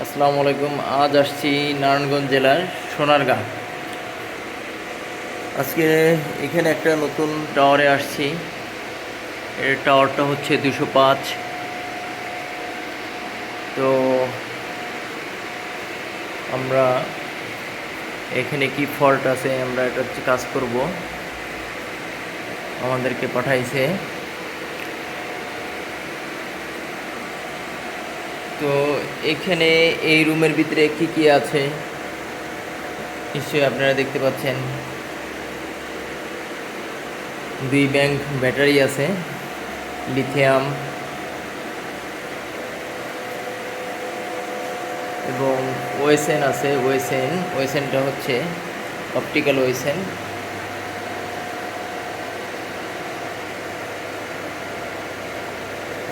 আসসালামু আলাইকুম। আজ আসছি নারায়ণগঞ্জ জেলার সোনারগাঁ। আজকে এখানে একটা নতুন টাওয়ারে আসছি। এর টাওয়ারটা হচ্ছে 205। তো আমরা এখানে কি ফল্ট আছে আমরা এটা হচ্ছে কাজ করব, আমাদেরকে পাঠাইছে। তো এখানে এই রুমের ভিতরে কি কি আছে নিশ্চয়ই আপনারা দেখতে পাচ্ছেন। 2 ব্যাংক ব্যাটারি আছে, লিথিয়াম, এবং ওএসএন আছে। ওএসএনটা হচ্ছে অপটিক্যাল ওএসএন।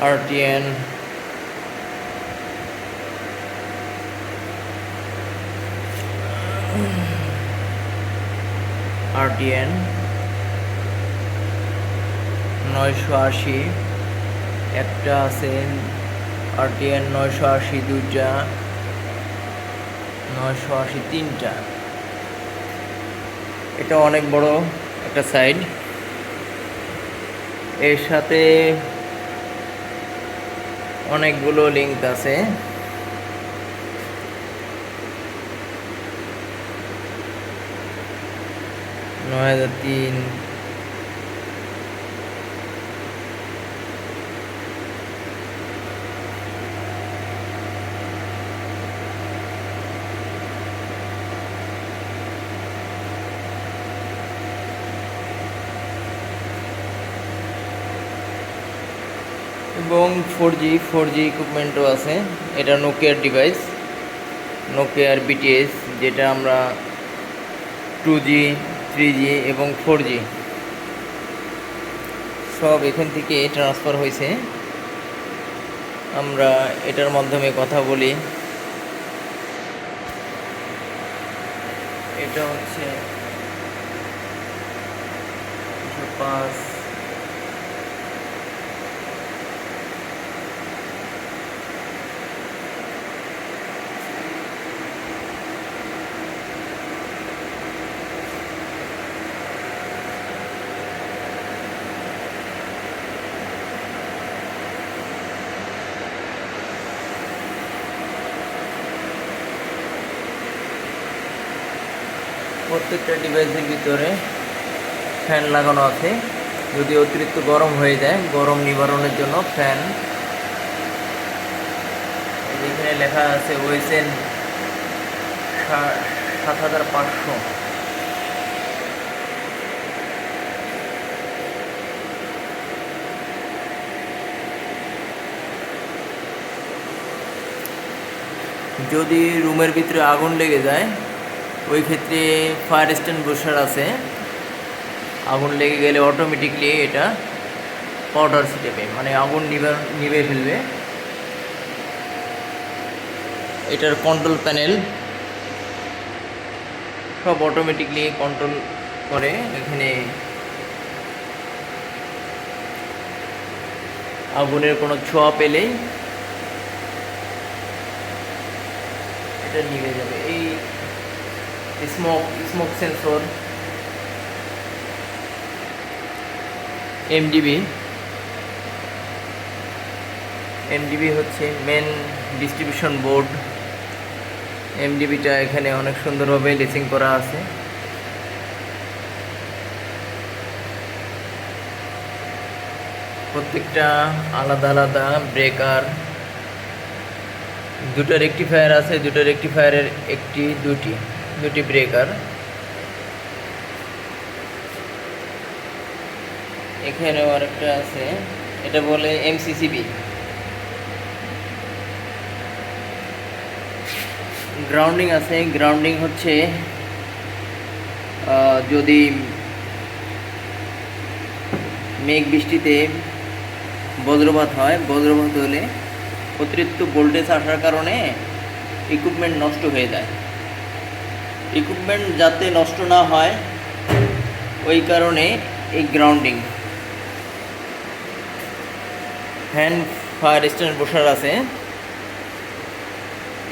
আরটিএন, আরটিএন 980 একটা আছে, আরটিএন 980 দুইটা, 980 তিনটা। এটা অনেক বড় একটা সাইড। এর সাথে অনেকগুলো লিঙ্ক আছে। নয় হাজার তিন, এবং 4G ইকুইপমেন্টও আছে। এটা নোকিয়ার ডিভাইস, নোকিয়ার বিটিএস, যেটা আমরা 2G, 3G এবং 4G সব এখান থেকে ট্রান্সফার হয়েছে। আমরা এটার মাধ্যমে কথা বলি। এটা হচ্ছে 5। প্রত্যেকটা ডিভাইসের ভিতরে ফ্যান লাগানো আছে। যদি অতিরিক্ত গরম হয়ে যায়, গরম নিবারণের জন্য ফ্যান। এখানে লেখা আছে ওএসএন 7500। যদি রুমের ভিতরে আগুন লেগে যায়, ওই ক্ষেত্রে ফায়ার এক্সটিংগুইশার আছে। আগুন লেগে গেলে অটোমেটিকলি এটা পাউডার ছিটাবে, মানে আগুন নিভে ফেলবে। এটার কন্ট্রোল প্যানেল সব অটোমেটিকলি কন্ট্রোল করে। এখানে আগুনের কোনো ছোঁয়া পেলেই এটা নিভে যাবে। এই স্মোক সেন্সর, এমডিবি হচ্ছে মেন ডিস্ট্রিবিউশন বোর্ড। এমডিবিটা এখানে অনেক সুন্দরভাবে লেসিং করা আছে। প্রত্যেকটা আলাদা আলাদা ব্রেকার। দুটো রেকটিফায়ার আছে, দুটো রেকটিফায়ারের দুটি ব্রেকার। এখানেও আরেকটা আছে, এটা বলে এমসিসিবি। গ্রাউন্ডিং আছে। গ্রাউন্ডিং হচ্ছে যদি মেঘ বৃষ্টিতে বজ্রপাত হয়, বজ্রপাত হলে অতিরিক্ত ভোল্টেজ আসার কারণে ইকুইপমেন্ট নষ্ট হয়ে যায়। ইকুইপমেন্ট যাতে নষ্ট না হয় ওই কারণে এই গ্রাউন্ডিং। ফ্যান ফায়ার স্ট্যান্ড বসার আছে।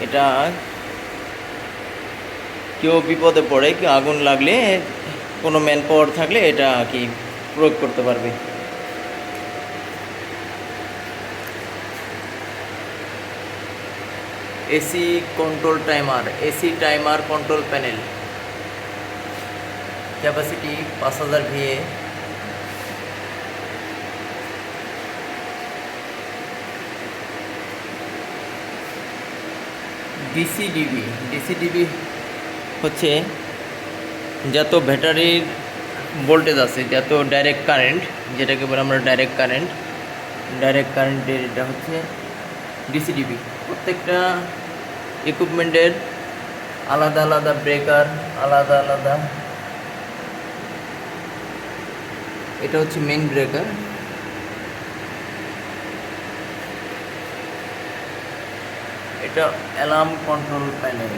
এটা কেউ বিপদে পড়ে, কেউ আগুন লাগলে কোনো ম্যান পাওয়ার থাকলে এটা কি প্রয়োগ করতে পারবে। AC control timer, AC timer control panel, capacity 5000 VA। DCDB, DCDB হচ্ছে যত ব্যাটারির ভোল্টেজ আছে, যত ডাইরেক্ট কারেন্ট, যেটাকে বলে আমরা ডাইরেক্ট কারেন্টের এটা হচ্ছে ডিসিডিবি। প্রত্যেকটা ইকুইপমেন্টের আলাদা আলাদা ব্রেকার, আলাদা আলাদা। এটা হচ্ছে মেইন ব্রেকার, এটা অ্যালার্ম কন্ট্রোল প্যানেল।